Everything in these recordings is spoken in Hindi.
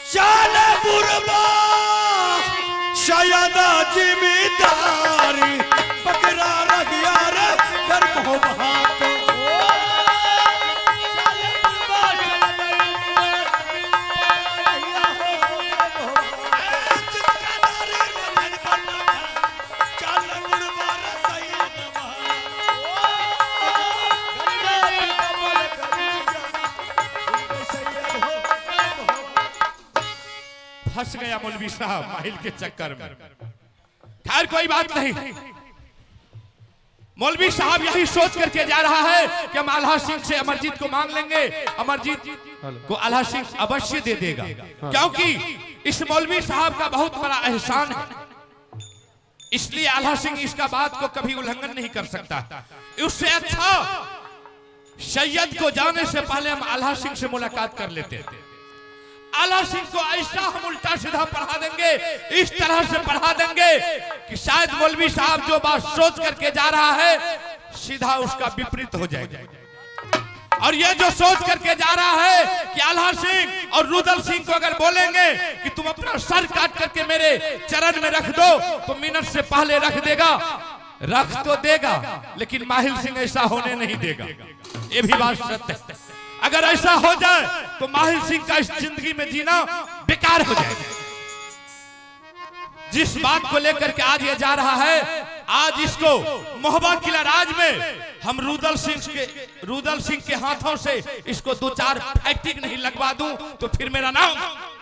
चल बुरबा शायद जिम्मेदारी पकड़ा रख यार कर मोहब्बत फंस गया मौलवी साहब माहिल के चक्कर में। खैर कोई बात नहीं, मौलवी साहब यही सोच करके जा रहा है कि हम आल्हा सिंह से अमरजीत को मांग लेंगे, अमरजीत को आल्हा सिंह अवश्य दे देगा, क्योंकि इस मौलवी साहब का बहुत बड़ा एहसान है, इसलिए आल्हा सिंह इसका बात को कभी उल्लंघन नहीं कर सकता। उससे अच्छा सैयद को जाने से पहले हम आल्हा सिंह से मुलाकात कर लेते हैं। आल्हा सिंह को ऐसा हम उल्टा सीधा पढ़ा देंगे, इस तरह से पढ़ा देंगे कि शायद मौलवी साहब जो बात सोच करके जा रहा है सीधा उसका विपरीत हो जाएगा। और ये जो सोच करके जा रहा है कि आल्हा सिंह और रुदल सिंह को अगर बोलेंगे कि तुम अपना सर काट करके मेरे चरण में रख दो तो मिनट से पहले रख देगा, रख तो देगा लेकिन माहिल सिंह ऐसा होने नहीं देगा। ये भी बात सत्य है। अगर ऐसा हो जाए तो माहिल सिंह का इस जिंदगी में जीना बेकार हो जाएगा। जिस बात को लेकर के आज ये जा रहा है, आज इसको मोहब्बा किला राज में हम रुदल सिंह के हाथों से इसको 2-4 फैक्टिक नहीं लगवा दूं तो फिर मेरा नाम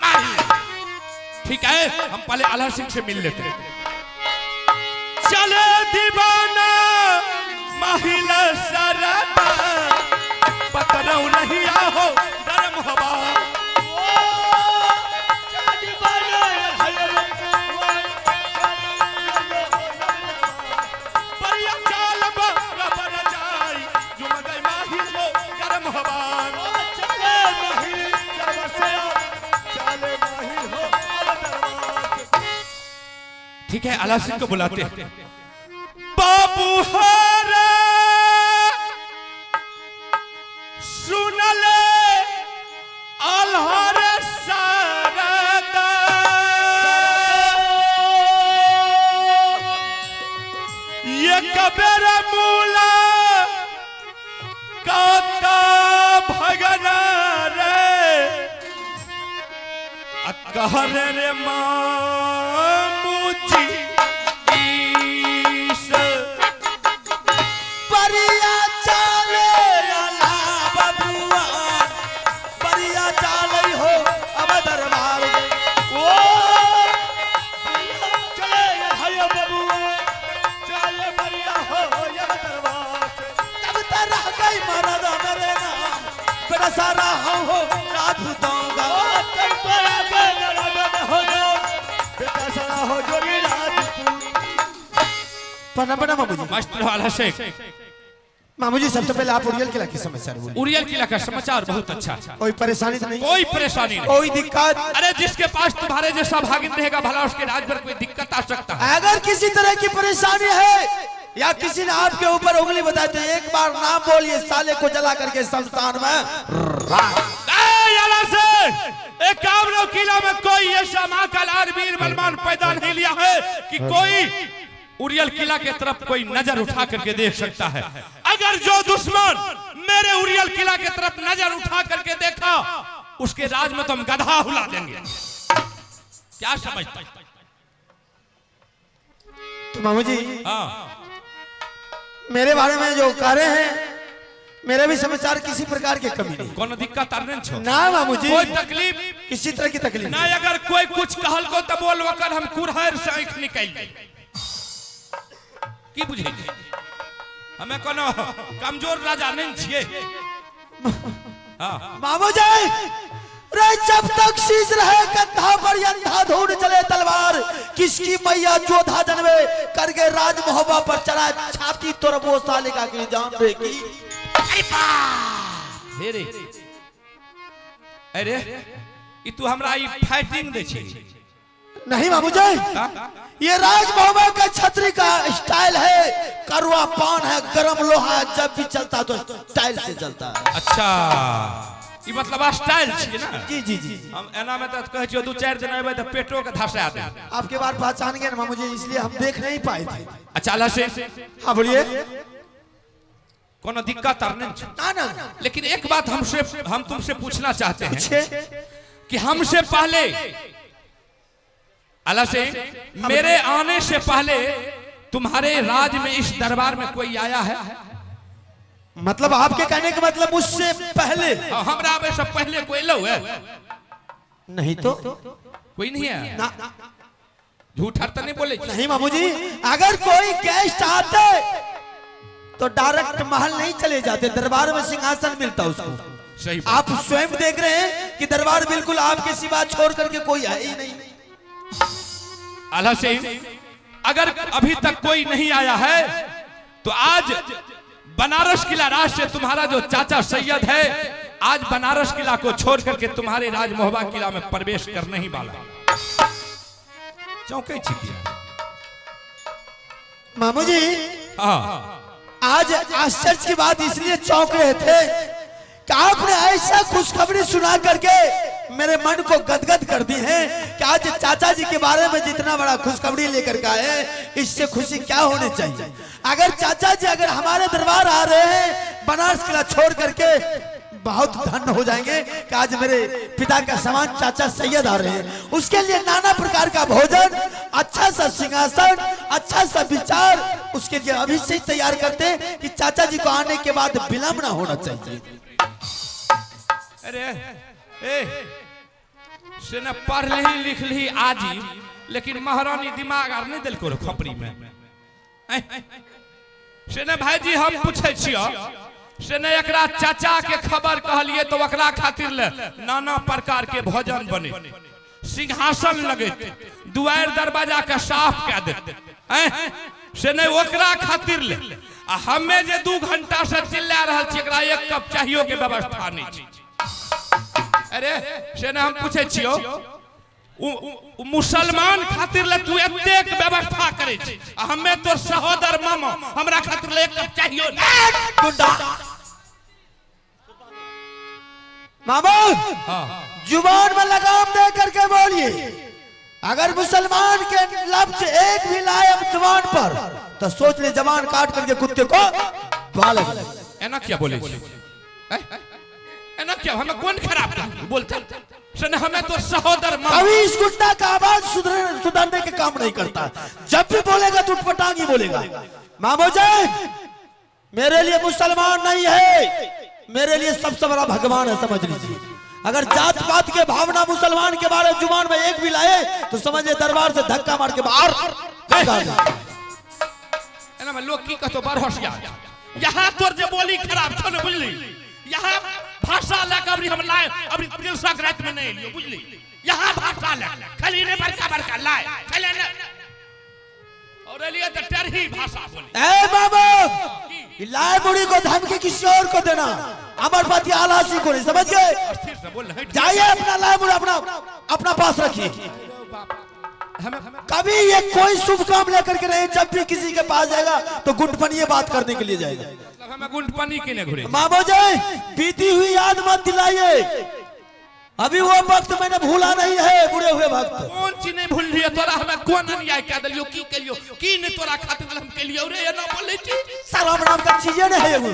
माहिल। ठीक है, हम पहले आल्हा सिंह से मिल लेते हैं। चले दीवाना माहिल सरदा पकड़ो नहीं आहो दर मोहब्बा ठीक है, आल्हा सिंह को बुलाते हैं। बाबू हारे सुनले आल्हा रे सरदा ये कबेर मूला काका भगना रे अकहर रे मामूजी ईश परिया चाले अला बबुआ परिया चाले हो अब दरबार ओ चले हाय बबुआ चले परिया हो अब दरबार तब तरह गई मरदा मेरे नाम बड़ा सारा हो राजपूतों का तब तरह गई मरदा हो बेटा सारा हो जोगी राजपूत। प्रणाम प्रणाम मामूजी। मास्टर आल्हा शेख। मामूजी सबसे पहले आप उरियल किला की समाचार बोलिए। उरियल किला का समाचार बहुत अच्छा है। कोई परेशानी तो नहीं? कोई परेशानी नहीं, कोई दिक्कत? अरे जिसके पास तुम्हारे जैसा भागिन रहेगा भला उसके राज पर कोई दिक्कत आ सकता है। अगर किसी तरह की परेशानी है या किसी ने आपके ऊपर उंगली बताई तो एक बार नाम बोलिए, साले को जला करके शमशान में एकावनो किला में कोई ऐसा महाकाल वीर बलवान पैदा नहीं लिया है कि कोई उरियल किला के तरफ कोई नजर उठा करके देख सकता है। अगर जो दुश्मन मेरे उरियल किला के तरफ नजर उठा करके देखा उसके राज में तो हम गधा हुला देंगे। क्या समझता है? तो मामूजी हाँ, मेरे बारे में जो कह रहे हैं मेरे भी समाचार किसी प्रकार की कमी नहीं। कौन दिक्कत ना मामूजी, कोई तकलीफ किसी तरह की तकलीफ ना। अगर कोई कुछ कहल को तो बोल वकर हम कुरहर से आंख निकल की बुझे हमें कोनो कमजोर राजा नहीं छिए। मामूजी रे जब तक शीश रहे कंधा पर अंधाधुन चले तलवार, किसकी मैया जोधा जन्मे करके राज मोहब्बा पर चढ़ा छाती तोड़ वो साले का की जान देगी। अरे ई तू हमरा ई फाइटिंग दे छी? नहीं मामूजी, ये राज मोहब्बा का छतरी का स्टाइल है, करुआ पान है, गरम लोहा है, जब भी चलता तो स्टाइल से चलता है। अच्छा ई मतलब स्टाइल छी ना। जी जी जी हम एना में तो कहे छियो 2-4 दिन आबे तो पेटो के धसा दे। आपके बात पहचान गए ना मामू जी, इसलिए हम देख नहीं पाए थे। अच्छा अल्लाह से हाँ बोलिए। कोनो दिक्कत और नहीं छै। ना ना लेकिन एक बात हम तुमसे पूछना चाहते हैं पूछे। कि हमसे पहले अल्लाह से मेरे आने से पहले तुम्हारे राज में इस दरबार में कोई आया है? मतलब आपके कहने का मतलब मुझसे पहले? हमरा में सब पहले कोई लो है? नहीं तो कोई नहीं है ना। झूठ तो नहीं बोले? नहीं मामू जी, अगर कोई गेस्ट आते तो डायरेक्ट महल नहीं चले जाते, दरबार में सिंहासन मिलता उसको। सही आप स्वयं देख रहे हैं कि दरबार बिल्कुल आपके सिवा छोड़ करके कोई है ही नहीं। अल्लाह से अगर अभी तक कोई नहीं आया है तो आज बनारस किला राज से तुम्हारा जो चाचा सैयद है आज बनारस किला को छोड़ करके तुम्हारे राज मोहबा किला में प्रवेश करने ही वाला। चौके मामू जी हाँ आज आश्चर्य की बात इसलिए चौंक रहे थे कि आपने ऐसा खुशखबरी सुना करके मेरे मन को गदगद कर दी है कि आज चाचा जी के बारे में जितना बड़ा खुशखबरी लेकर के आए, इससे खुशी क्या होनी चाहिए। अगर चाचा जी अगर हमारे दरबार आ रहे हैं बनारस किला छोड़ करके, बहुत धन्य हो जाएंगे कि आज मेरे पिता का समान चाचा सैयद आ रहे हैं। उसके लिए नाना प्रकार का भोजन, अच्छा सा सिंहासन, अच्छा सा विचार उसके लिए अभी से तैयार करते हैं कि चाचा जी को आने के बाद विलंब ना होना चाहिए। अरे से न पढ़ ली लिख ली आज ही, लेकिन महारानी दिमाग आर नहीं दिल को खपरी में से न भाई जी हम पूछे छियो से न एकरा चाचा के खबर कहलिए तो ओकरा खातिर ले नाना प्रकार के भोजन बने, सिंहासन लगे, दुआर दरवाजा के साफ कह देते से न ओकरा खातिर ले। आ हमें जे 2 घंटा से चिल्ला रहा छी एकरा 1 कप चाहियो के व्यवस्था नहीं छी। अरे से न हम पूछे छियो मुसलमान खातिर ले तू एतेक व्यवस्था करे छी, हमें तो सहोदर मामा हमरा खातिर ले 1 कप चाहियो गुंडा मामू जुबान में लगाम दे करके बोलिए। अगर मुसलमान के लफ्ज एक भी लाए अब जुबान पर तो सोच ले जबान काट करके कुत्ते को बाल। एना क्या बोले एना क्या हमें कौन खराब कर बोलते सन, हमें तो सहोदर मामा। कभी इस गुंडा का आवाज सुधारने के काम नहीं करता, जब भी बोलेगा तो उठपटांग ही बोलेगा। मामू जी मेरे लिए मुसलमान नहीं है, मेरे लिए सबसे बड़ा भगवान है, समझ लीजिए। अगर जात पात के भावना मुसलमान के बारे में जुबान में एक भी लाए तो समझिए दरबार से धक्का मार के बाहर। लोग की कहतो बार होशियार यहाँ तोर जे बोली खराब छो न बुझली, यहाँ भाषा लग अबरी हम लाए अबरी तिलसक रात में नहीं लियो बुझली, यहाँ भाषा लग खाली ने बड़का बड़का लाए खाली ने और लिए तो टरही भाषा बोली। ए बाबू लाए बुढ़ी को धमकी किसी और को देना, अमरपति आलासी को नहीं, समझ गए? जाइए अपना लाए बुढ़ा अपना पास रखिए। कभी ये कोई शुभ काम लेकर के नहीं, जब भी किसी के पास जाएगा तो गुंडपनी बात करने के लिए जाएगा। हमें गुंडपनी के घुरे मामू जी बीती हुई याद मत दिलाइए, अभी वो वक्त मैंने भूला नहीं है। बुरे हुए वक्त कौन चीज नहीं भूल रही है तोरा, हमें कौन अन्याय कह दिलियो की कलियो की ने तोरा खातिर हम कलियो रे ना बोले छी। शर्म नाम का चीजें नहीं है वो,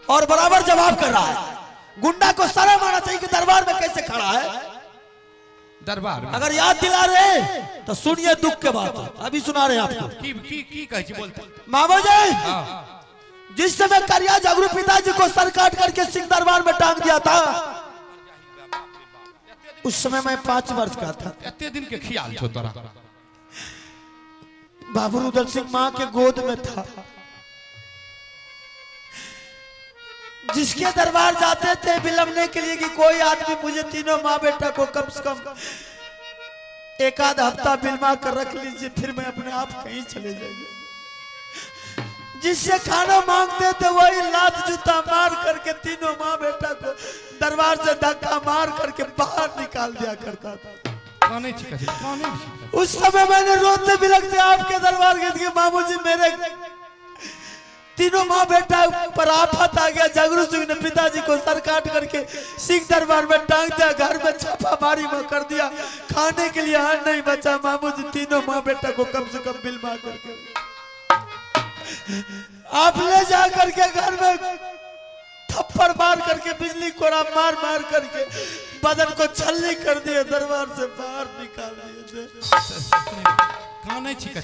और बराबर जवाब कर रहा है। गुंडा को शर्म आना चाहिए कि दरबार में कैसे खड़ा है। दरबार में अगर याद दिला रहे तो सुनिए दुख के बात, अभी सुना रहे आपको। की कह छी बोलते मामू जी जिस समय करिया झगड़ू पिताजी को सर काट करके सिंह दरबार में टांग दिया था, उस समय मैं 5 वर्ष का था। इतने दिन के ख्याल छो तोरा। बाबू रुदल सिंह माँ के गोद में था। जिसके दरबार जाते थे बिलमने के लिए कि कोई आदमी मुझे तीनों माँ बेटा को कम से कम 1 आध हफ्ता बिलमा कर रख लीजिए, फिर मैं अपने आप कहीं चले जाएंगे। जिससे खाना मांगते थे वही लात जूता मार करके तीनों माँ बेटा को दरबार से धक्का मार करके बाहर निकाल दिया करता था। उस समय मैंने रोते बिलखते आपके दरबार गए थे, मामू जी मेरे तीनों माँ बेटा पर आफत आ गया। झगरू सिंह ने पिताजी को सर काट करके सिंह दरबार में टांग दिया, घर में छापामारी में कर दिया, खाने के लिए अन्न नहीं बचा। मामू जी तीनों माँ बेटा को कम से कम बिल मार करके आप ले जा करके घर में थप्पड़ मार करके बिजली कोड़ा मार मार करके बदन को छलनी कर दिए, दरबार से बाहर निकाल दिए। कहाँ नहीं छिका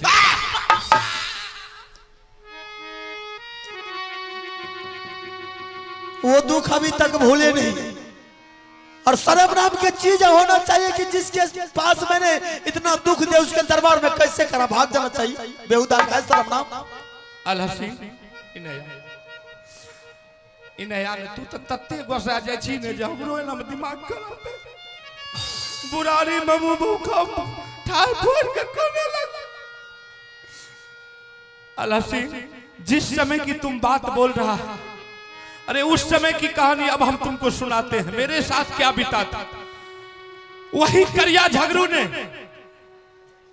वो दुख अभी तक भूले नहीं। और शर्म नाम की चीज होना चाहिए कि जिसके पास मैंने इतना दुख दिया उसके दरबार में कैसे करा, भाग जाना चाहिए। बेहुदा का शर्म नाम। अलहसी इनया ने तू तो तत्ते गोसा जाय छी ने जे हमरो एना में दिमाग खराब है। बुरारी ममू भूखा ठार फोड़ के कोने लग। अलहसी जिस समय की तुम बात बोल रहा है, अरे उस समय की कहानी अब हम तुमको सुनाते हैं। मेरे साथ क्या बीता था। वही करिया झगरू ने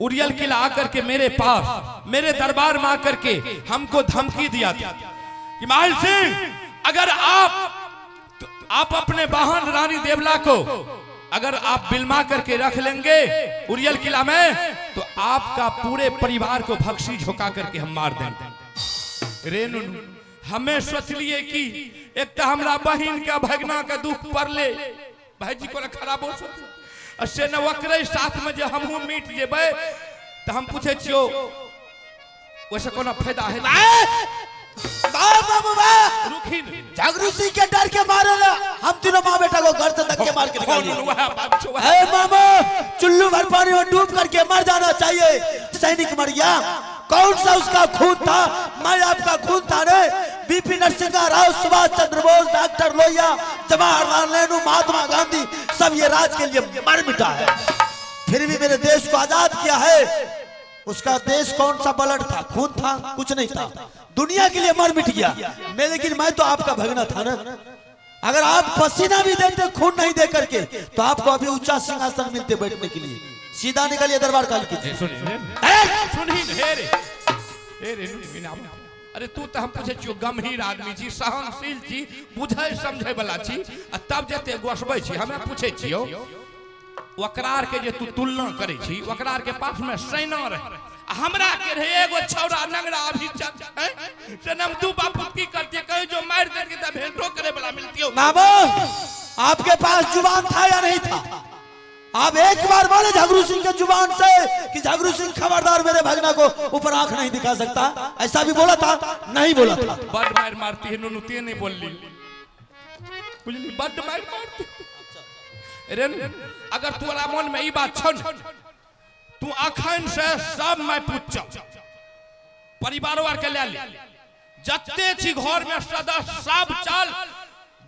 उरियल किला आकर के मेरे पास मेरे दरबार में आकर के हमको धमकी दिया था कि माहिल सिंह अगर आप अपने वाहन रानी देवला को अगर आप बिलमा करके रख लेंगे उरियल किला में तो आपका पूरे परिवार को भक्सी झोंका करके हम मार देंगे। रेनू हमें सोच लिए कि एक तो हमारा बहन का भगना का दुख पड़ ले भाईजी को खराब हो सोच से न वक्र साथ में जो हम मीट जेबे तो हम पूछे छियो वैसे कोनो फायदा है। झगरू सिंह के डर के मारे हम तीनों माँ बेटा को घर से धक्के मार के निकाल दिए। मामा चुल्लू भर पानी में डूब करके मर जाना चाहिए। सैनिक मर गया, कौन सा उसका खून था? मैं आपका खून था रे। बीपी नरसिंह राव, सुभाष चंद्र बोस, डॉक्टर लोहिया, जवाहरलाल नेहरू, महात्मा गांधी सब ये राज के लिए मर मिटा है, फिर भी मेरे देश को आजाद किया है। उसका देश कौन सा ब्लड था, खून था? कुछ नहीं था, दुनिया के लिए मर मिट गया। मैं लेकिन मैं तो आपका भगना था ना। अगर आप पसीना भी देते खून नहीं दे करके तो आपको अभी ऊंचा सिंहासन मिलते बैठने के लिए। सीधा निकलिए दरबार काल की। अरे तू तो हम पूछे छियो गंभीर आदमी छी, सहनशील छी, बुझे समझे वाला छी, तब जते गोसबै छी। हमें पूछे छियो वकरार के जे तू तुलना करे छी, वकरार के पास में सैना रहे, हमरा के रहे एगो छौरा नंगरा अभी जन्म दू बापू की करते कहे जो मार दे के भेंटो करे वाला मिलती हो। बाबू आपके पास जुबान था या नहीं था? आप एक बार बोले झगरू सिंह के जुबान से कि झगरू सिंह खबरदार मेरे भगना को ऊपर आंख नहीं दिखा सकता, ऐसा भी बोला था? नहीं बोला था। बड़ मार मारती है नूनू, ते नहीं बोलली, बुझली? बड़ मार मारती रे। अगर तोरा मन में ई बात छन तू अखन से सब मैं पूछ परिवारों आर के ले ले जत्ते छी घर में सदस्य सब चाल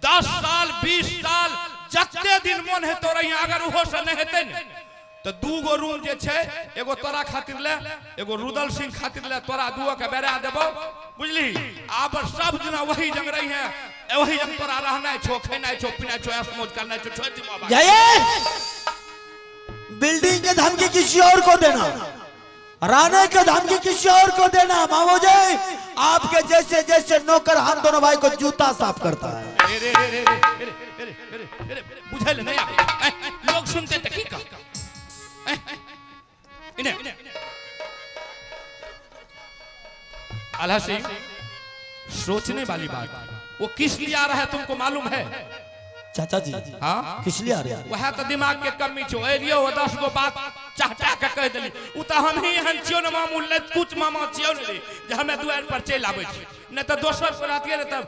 10 साल 20 साल जत्ते दिन मन है तोरा यहाँ अगर उहो से नहीं हेते न तो 2 गो रूम जे छे, एगो तोरा खातिर ले, एगो रुदल सिंह खातिर ले, तोरा दुओ के बेरा देबो, बुझली? अब सब दिन वही जंग रही है, वही जंग तोरा रहना छो, खेना छो, पीना छो, ऐश मौज करना छो, छोड़ दी बाबा। बिल्डिंग के धमकी किसी और को देना, राणे के धमकी किसी और को देना। मामू जी आपके जैसे जैसे नौकर हम दोनों भाई को जूता साफ करता है। बुझे ले नहीं लोग सुनते थे की आल्हा सिंह सोचने वाली बात, वो किस लिए आ रहा है तुमको मालूम है? चाचा जी हाँ किस लिए आ रहे हैं? वह तो दिमाग के कमी छो, एलियो 10 गो बात चाहता के कह देली। उ त हम ही हन छियो न मामू ले कुछ मामा छियो न रे जे हमें दुआर पर चल आबै छी, न त दोसर पर आतिए न तब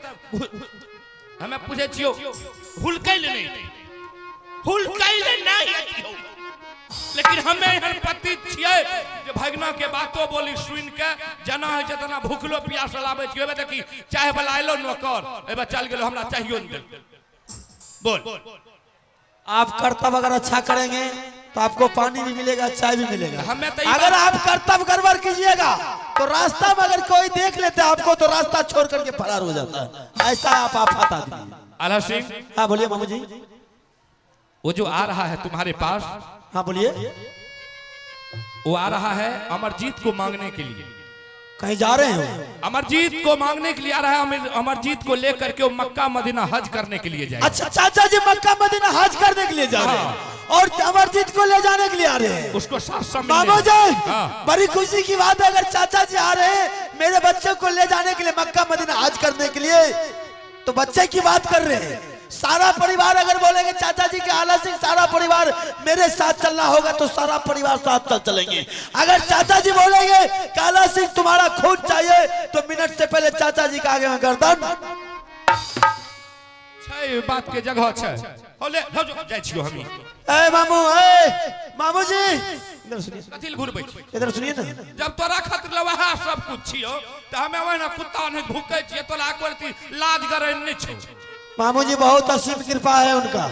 हमें पूछे छियो हुलकैल नहीं, हुलकैल नहीं अतियो। लेकिन हमें हन पति छिए जे भगना के बातो बोली सुन के जना है जतना भूखलो प्यासल आबै छियो। एबे देखी चाय वाला आइलो नौकर, एबे चल गेलो हमरा चाहियो न बोल। आप कर्तव्य अगर अच्छा करेंगे तो आपको पानी भी मिलेगा, चाय भी मिलेगा। अगर आप कर्तव्य गड़बड़ कीजिएगा तो रास्ता में अगर कोई देख लेते आपको तो रास्ता छोड़ करके फरार हो जाता है। ऐसा आप आफत आदमी। आल्हा सिंह हाँ बोलिए मामू जी। वो जो आ रहा है तुम्हारे पास, हाँ बोलिए। वो आ रहा है अमरजीत को मांगने के लिए। कहीं जा रहे हो? अमरजीत को मांगने के लिए आ रहा है। अमरजीत को लेकर के वो मक्का मदीना हज करने के लिए जाएगा। अच्छा, चाचा जी मक्का मदीना हज करने के लिए जा रहे हैं और अमरजीत को ले जाने के लिए आ रहे हैं। उसको साथ सब मामू जी, बड़ी खुशी की बात है। अगर चाचा जी आ रहे हैं मेरे बच्चे को ले जाने के लिए मक्का मदीना हज करने के लिए, तो बच्चे की बात कर रहे हैं। सारा परिवार अगर बोलेंगे चाचा जी के आला सिंह सारा परिवार मेरे साथ चलना होगा तो सारा परिवार साथ चलेंगे। अगर चाचा जी बोलेंगे काला सिंह तुम्हारा खून चाहिए तो मिनट से पहले चाचा जी का आगे में गर्दन। बात के जगह छै होले हो जो जाय छियो हमी। ए मामू जी इधर सुनिए, कथिल घुरबै इधर सुनिए ना। जब तोरा खातिर लवाहा सब कुछ छियो त हमें ओना कुत्ता ने भूकै छियै, तोरा करती लाज गरै नै छै। मामू जी बहुत असीम कृपा है उनका,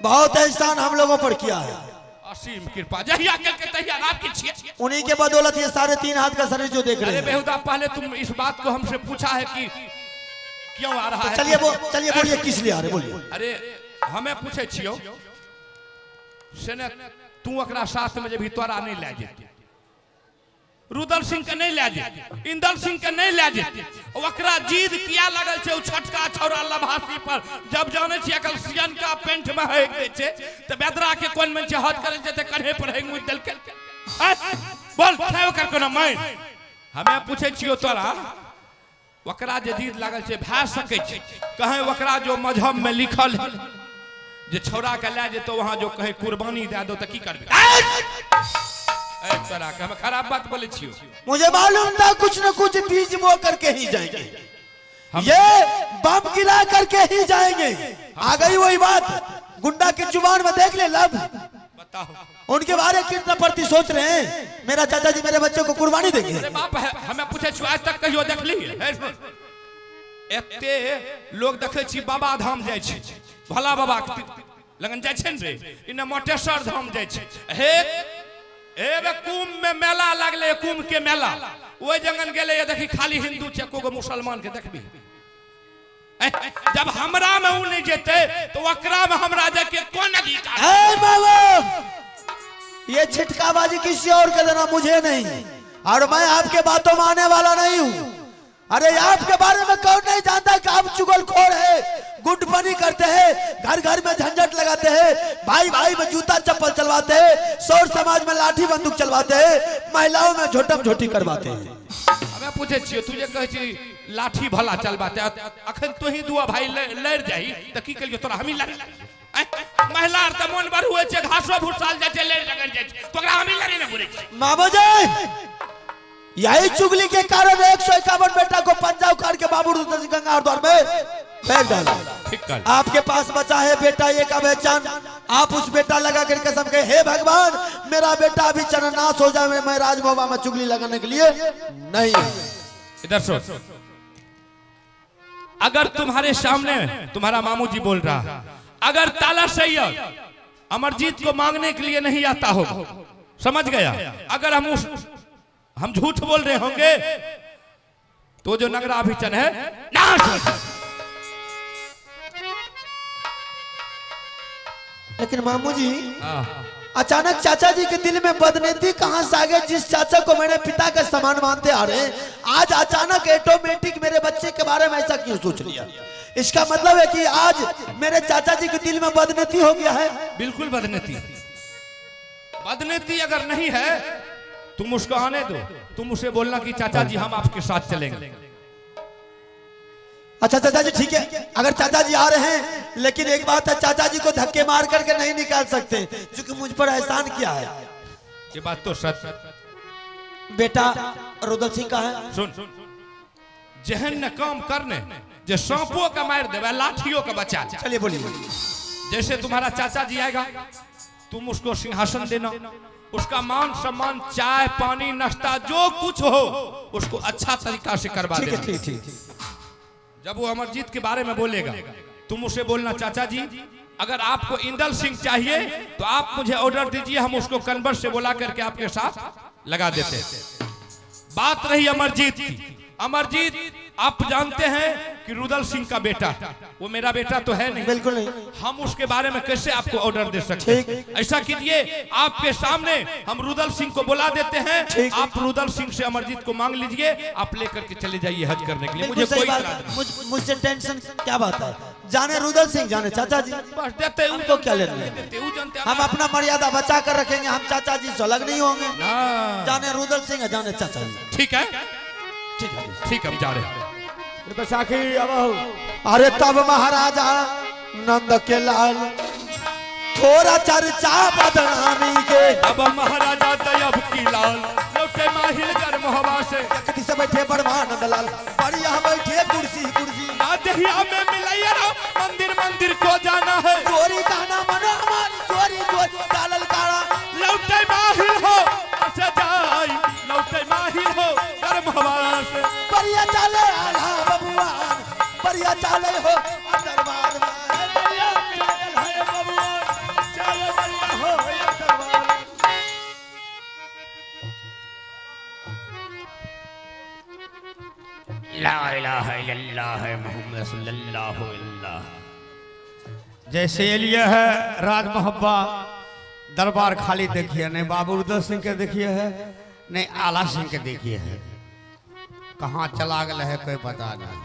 बहुत एहसान हम लोगों पर किया है। असीम कृपा जहिया कल के तहिया रात की छिए। उन्हीं के बदौलत ये 3.5 हाथ का शरीर जो देख रहे हैं। अरे बेहुदा, पहले तुम इस बात को हमसे पूछा है कि क्यों आ रहा है? चलिए बोलिए किस लिए आ रहे बोलिए। अरे हमें पूछे छियो से ने तू अकरा साथ में जब तोरा नहीं ले जेती, रुदल सिंह के नहीं ले जेती, इंदल सिंह के नहीं ले जेती, ओकरा जीद किया लगल छे उ छटका छौरा लभासी पर। जब जाने छी अकल सियन का पेंट में हेक दे छे त बेदरा के कोन में छे हट करे छे त कन्हे पर हेक मुद दल के बोल छै ओकर कोनो माइन। हमें पूछे छियो तोरा ओकरा जे जीद लागल छे भा सके छे कहे ओकरा जो मजहब में लिखल है जे छौरा के ले जे तो वहां जो कहे कुर्बानी दे दो त की करबे? तोरा के हम खराब बात बोले छियो। मुझे मालूम था कुछ न कुछ बीज बो करके ही जाएंगे, ये बम गिरा करके ही जाएंगे। आ गई वही बात गुंडा की जुबान में, देख ले लब। बताओ उनके बारे कितना प्रति सोच रहे हैं। मेरा चाचा जी मेरे बच्चों को कुर्बानी देंगे। अरे बाप है, हमें पूछे छियो आज तक कहियो देखली एते लोग देखे छी बाबा धाम जाय छी, भला बाबा लगन जाय छै रे, इने मोटेश्वर धाम जाय छी। हे एबे कुंभ में मेला लगले, कुंभ के मेला ओइ जंगन गेले ये देखी खाली हिंदू छे, एको गो मुसलमान के देखबी। जब हमरा में उ नहीं जेते तो ओकरा में हमरा जाके कोन अधिकार? ए बाबू, ये छिटकाबाजी किसी और के देना, मुझे नहीं। और मैं आपके बातों में आने वाला नहीं हूँ। अरे आपके बारे में कौन नहीं जानता कि आप चुगलखोर है, गुटपनी करते हैं, घर घर में झंझट लगाते हैं, भाई भाई में जूता चप्पल चलवाते हैं, सौर समाज में लाठी बंदूक चलवाते हैं, महिलाओं में झोटम झोटी करवाते हैं। हमें पूछे छियो तुझे कहे छी लाठी भला चलवाते, अखन तो ही दुआ भाई लड़ जाई त की करियो तोरा हमी लड़? महिला आर त मन बर हुए छे, घासो भूसाल जाय छे, लड़ लगन जाय छे, तोरा हमी लड़ी न बुरे छी। मामू जी यही चुगली के कारण 151 बेटा को पंजा उखाड़ के बाबू रुद्र सिंह गंगार में फेंक डाला। आपके पास बचा है बेटा एक अभेचान, आप उस बेटा लगा कर कसम के हे भगवान मेरा बेटा अभी चरनाश हो जाए, मैं राजभवन में चुगली लगाने के लिए नहीं। इधर सुन, अगर तुम्हारे सामने तुम्हारा मामू जी बोल रहा है, अगर ताला सैयद अमरजीत को मांगने के लिए नहीं आता हो, समझ गया? अगर हम झूठ बोल रहे होंगे तो जो नगरा अभिचन है नाश। लेकिन मामू जी अचानक चाचा जी के दिल में बदनीति कहां से आ गई? जिस चाचा को मेरे पिता का समान मानते आ रहे हैं, आज अचानक ऑटोमेटिक मेरे बच्चे के बारे में ऐसा क्यों सोच लिया? इसका मतलब है कि आज मेरे चाचा जी के दिल में बदनीति हो गया है। बिल्कुल बदनीति, बदनीति अगर नहीं है तुम उसको आने दो, तुम उसे बोलना कि चाचा जी हम आपके साथ चलेंगे। अच्छा चाचा जी ठीक है, अगर चाचा जी आ रहे हैं, लेकिन एक बात है चाचा जी को धक्के मार करके नहीं निकाल सकते क्योंकि मुझ पर एहसान किया है। ये बात तो सच। बेटा रुदल सिंह का है। सुन, जहन न काम करने जो सांपों का मार देवे, लाठियों का बचा। चलिए बोलिए। जैसे तुम्हारा चाचा जी आएगा तुम उसको सिंहासन देना, उसका मान सम्मान, चाय पानी नाश्ता जो कुछ हो उसको अच्छा तरीका से करवा देना। ठीक। जब वो अमरजीत के बारे में बोलेगा तुम उसे बोलना चाचा जी अगर आपको इंदल सिंह चाहिए तो आप मुझे ऑर्डर दीजिए, हम उसको कन्वर्ट से बोला करके आपके साथ लगा देते हैं। बात रही अमरजीत की, अमरजीत आप जानते हैं कि रुदल सिंह का बेटा, वो मेरा बेटा तो है नहीं, बिल्कुल नहीं। हम उसके बारे में कैसे आपको ऑर्डर दे सकते हैं? ऐसा कीजिए, आपके सामने हम रुदल सिंह को बुला देते हैं, आप रुदल सिंह से अमरजीत को मांग लीजिए, आप लेकर के चले जाइए हज करने के लिए। मुझे कोई मुझसे टेंशन क्या बात है, जाने रुदल सिंह जाने चाचा जी, बस देते हैं उनको क्या लेना है। हम अपना मर्यादा बचा कर रखेंगे, हम चाचा जी से अलग नहीं होंगे। जाने रुदल सिंह है, जाने चाचा जी। ठीक है, ठीक है, ठीक, हम जा रहे हैं। अरे तब महाराजा नंद के लाल थोड़ा चर्चा बदनामी के, अब महाराजा तैयब की लाल लौटे माहिल कर मोहबा से, यकती से बैठे बड़वानंद लाल, बढ़िया बैठे कुर्सी कुर्सी, दहिया में मिलाइया मंदिर मंदिर को जाना है, चोरी कहना मनो हमारी चोरी चोरी डालल काड़ा, लौटे माहिल हो अच्छा जाई, लौटे माहिल हो कर मोहबा से, बढ़िया चाले आला बबुआन, बढ़िया चाले हो दरबार में, बढ़िया चाले है बबुआन, चाले बढ़िया हो दरबार। ला इलाहा इल्लल्लाह मुहम्मद सल्लल्लाहु अलैहि। जैसे लिए है राज मोहब्बा दरबार खाली देखिए, नहीं बाबू रुदल सिंह के देखिए है, नहीं आला सिंह के देखिए है, कहाँ चला गया है कोई पता नहीं।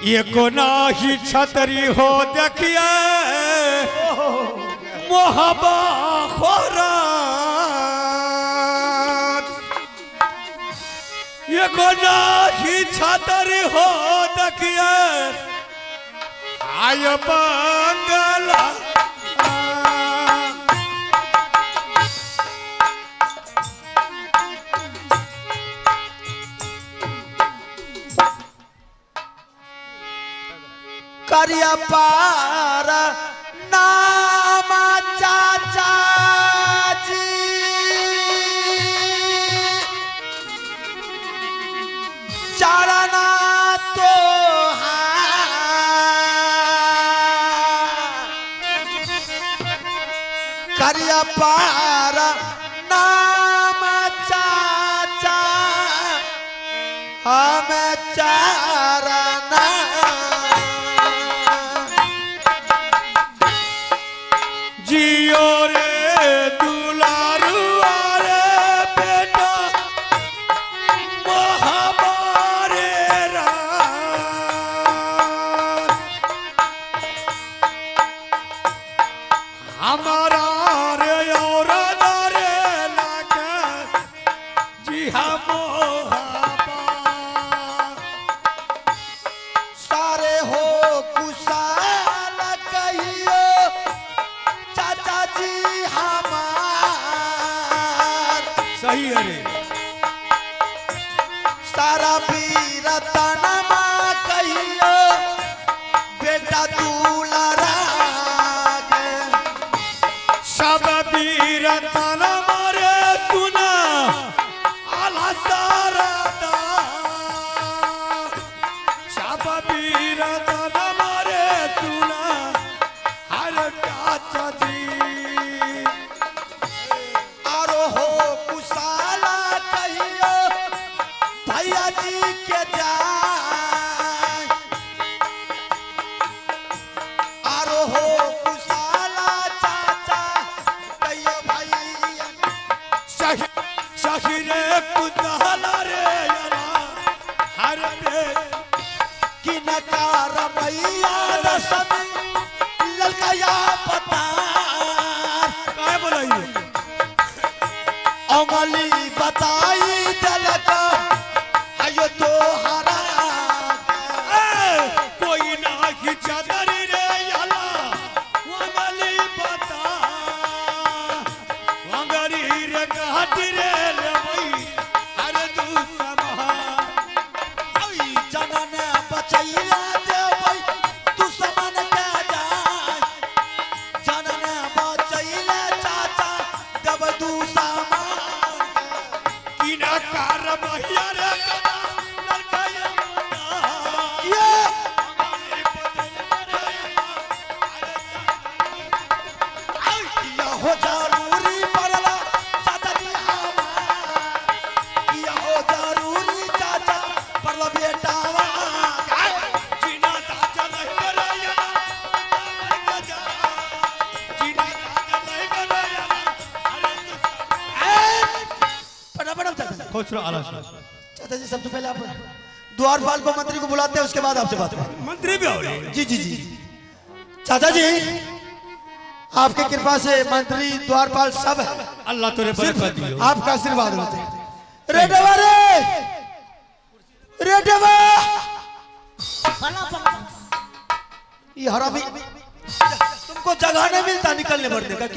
ये को नाही छतरी हो देखिए मोहब्बा खोरा, ये को नाही छतरी हो देखिए आय बंगला, करिया पार नाम चाचा जी, चरना तो करिया पार नाम चाचा हम चरना, जियो रे दुलारुआ रे बेटा महाबारे हमारा रे और रे लागे जी हम सारे हो कुशाल कहियो चाचा जी हमार, सही है रे, सारा वीर तनमा कहियो बेटा दुलारा के, सब वीर तन मारे सुना आला सारदा, सब वीर तन मारे सुना हर चाचा जी, आरो हो कुशाला कहियो भैया जी के जाय, आरो हो कुशाला चाचा कहियो भैया, सही सही रे कुदाला रे यारा हर रे कि नकार भैया रसम ललकाया पता, काय बोलाइए अमली बताई दलका आयो तो हरा, कोई ना ही चादर रे याला वांगली बता, वांगरी रे घाट रे लेवई हर दुसमहा, जनन बचैया देवै तू समान पूछ लो आला सिंह। चाचा जी सबसे पहले आप द्वारपाल को मंत्री को बुलाते हैं, उसके बाद आपसे बात करें। मंत्री भी हो रहे? जी जी जी चाचा जी, आपके कृपा से मंत्री द्वारपाल सब है, अल्लाह तेरे बरकत दियो। आपका आशीर्वाद होते हैं। रेडवा रेडवा ये हरामी, तुमको जगह नहीं मिलता निकलने बढ़ने का,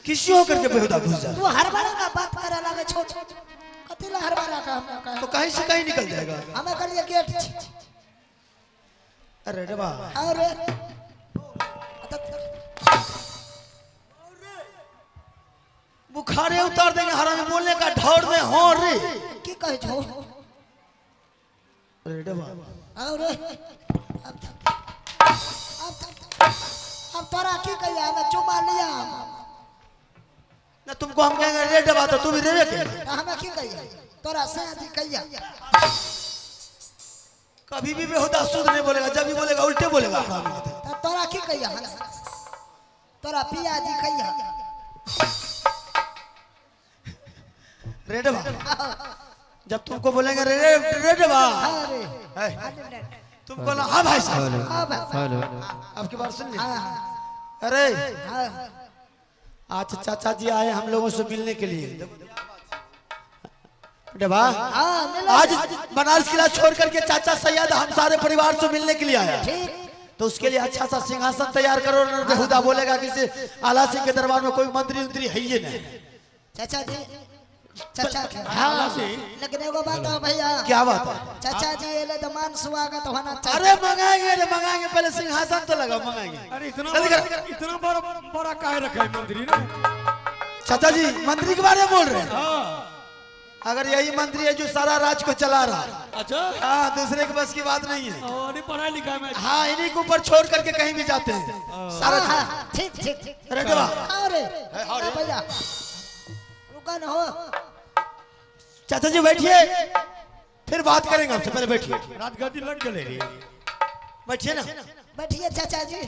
किसी हो करके बेहुदा घुस जा। तू हर बार का बात करे लगे, छोड़ कतिला हर बार का हम कहे तो कहीं से कहीं निकल जाएगा। हमें कर ये गेट अरे रेडवा और बुखारे उतार देंगे हरामी, बोलने का ढौर में हो रे। की कहे छो रेडवा और अब तोरा की कहिया, हमें चुमा लिया ना, तुमको हम कहेंगे रेडवा तो तू भी रेवे के। हमें की कहिया, तोरा शादी कहिया। कभी भी बेहुदा शुद्ध नहीं बोलेगा, जब भी बोलेगा उल्टे बोलेगा हरामी। तो तोरा की कहिया, तोरा पिया जी कहिया। रेडवा जब तुमको बोलेंगे रेडवा, अरे तुमको ना हाँ भाई साहब, अब आपकी बात सुन ली। अरे आज चाचा जी आए हम लोगों से मिलने के लिए। रेडवा आज बनारस किला छोड़ करके चाचा सैयद हम सारे परिवार से मिलने के लिए आया, तो उसके लिए अच्छा सा सिंहासन तैयार करो। बेहुदा बोलेगा कि आला सिंह के दरबार में कोई मंत्री उंत्री है ही नहीं। चाचा जी, चाचा के हाँ लेकिन एगो बात है भैया। क्या बात है? चाचा जी ये ले दमान स्वागत होना चाहिए। अरे मंगाएंगे रे मंगाएंगे, पहले सिंहासन तो लगा मंगाएंगे। अरे जल्दी बड़ा बड़ा काहे रखा है मंत्री ने? चाचा जी मंत्री के बारे में बोल रहे हैं? अगर यही मंत्री है जो सारा राज को चला रहा है। अच्छा हाँ, दूसरे के बस की बात नहीं है। और पढ़ाई लिखाई में हाँ, इन्हीं के ऊपर छोड़ करके कहीं भी जाते हैं सारा। हाँ, ठीक ठीक। रेडवा अरे भैया रुका न हो। चाचा जी बैठिए, फिर बात करेंगे आपसे, पहले बैठिए। राजगद्दी लग गए रे। बैठिए ना। बैठिए चाचा जी।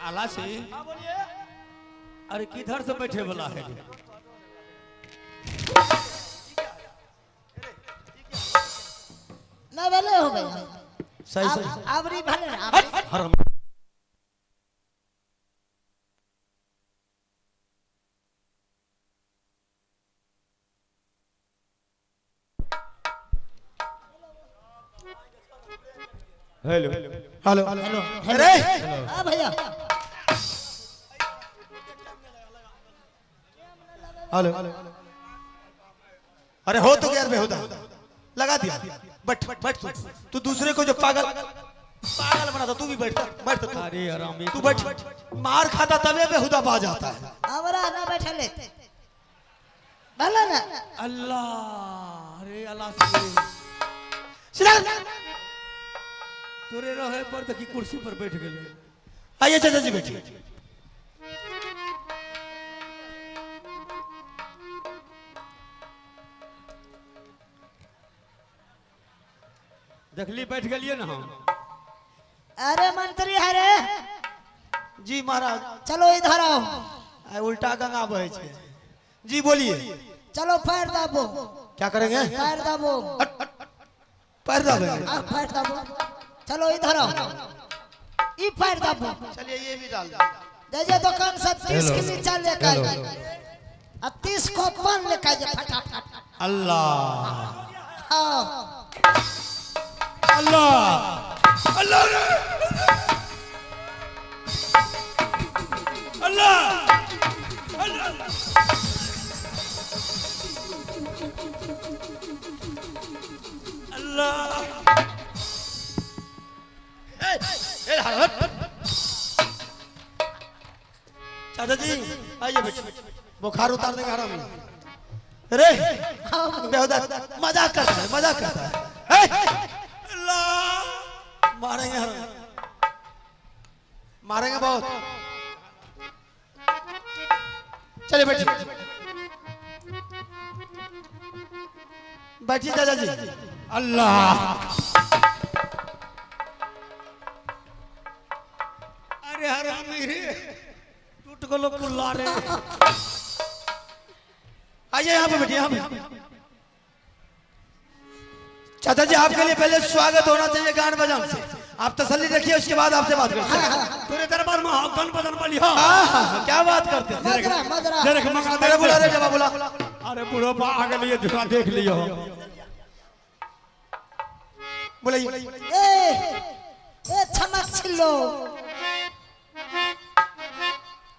आला से अरे किधर से बैठे वाला है? ना भले हो भैया, सही सही। आवरी भले आवरी। हराम। Hello hello hello. अरे हाँ भैया हेलो। अरे हो तो गया बेहुदा, लगा दिया। बैठ बैठ तू दूसरे को जो पागल बनाता, तू भी बैठ बैठ। अरे हरामी तू बैठ, मार खाता तबे बेहुदा बाज आता है। हमरा ना बैठे ले भला ना। अल्लाह। अरे अल्लाह से सीधा तोरे रहे पर तक की कुर्सी पर बैठ गए। आइए चाचा जी बैठिए। देखली बैठ गलिए ना हम। अरे मंत्री है रे, जी महाराज। चलो इधर आओ। उल्टा गंगा बहे छे। जी बोलिए। चलो पैर दाबो। क्या करेंगे? पैर दाबो। पैर दाबेंगे। पैर दाबो। चलो इधर आओ। ई पैर दाबो। चलिए ये भी डाल दो। दे दुकान से 30 किलो चाल लेके आइए और 30 को पान लेके आइए फटाफट। अल्लाह हाँ अल्लाह अल्लाह अल्लाह अल्लाह। चाचा जी आइए बैठिए, बुखार उतार देंगे हरामी। अरे बेहुदा मजाक करता है, मजाक करता है। अल्लाह मारेंगे हरामी, मारेंगे बहुत। चलिए बैठिए, बैठिए चाचा जी। अल्लाह। अरे हरामी रे टूट को लोग कुल्ला रहे। आइए यहाँ पे बैठिए, यहाँ पे। चाचा जी आपके लिए पहले स्वागत होना चाहिए गान बजान से। आप तसल्ली रखिए, उसके बाद आपसे बात करते हैं। तेरे दरबार में गन बदन पड़ी। हाँ, क्या बात करते हैं। मदरा मदरा जरा मंगा अरे बुला रे, जब बुला। अरे बुढ़ो बा आगे लिए दूसरा देख लियो। बुलाइए। ए चमक छिल्लो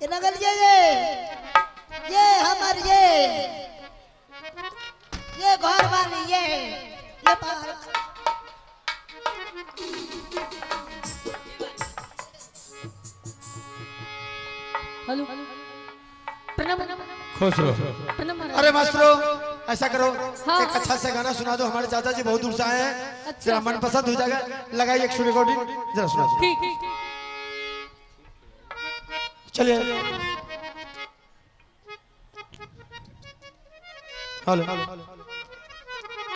ये नगल ये हमार ये घर वाली ये पार हेलो प्रणाम खुश रहो। प्रणाम महाराज। अरे मास्टरो, ऐसा करो, हाँ, एक अच्छा सा गाना सुना दो। हमारे चाचा जी बहुत दूर से आए हैं, अच्छा। जरा मन पसंद हो जाएगा। लगाइए एक रिकॉर्डिंग, जरा सुना दो। ठीक चलिए। हेलो।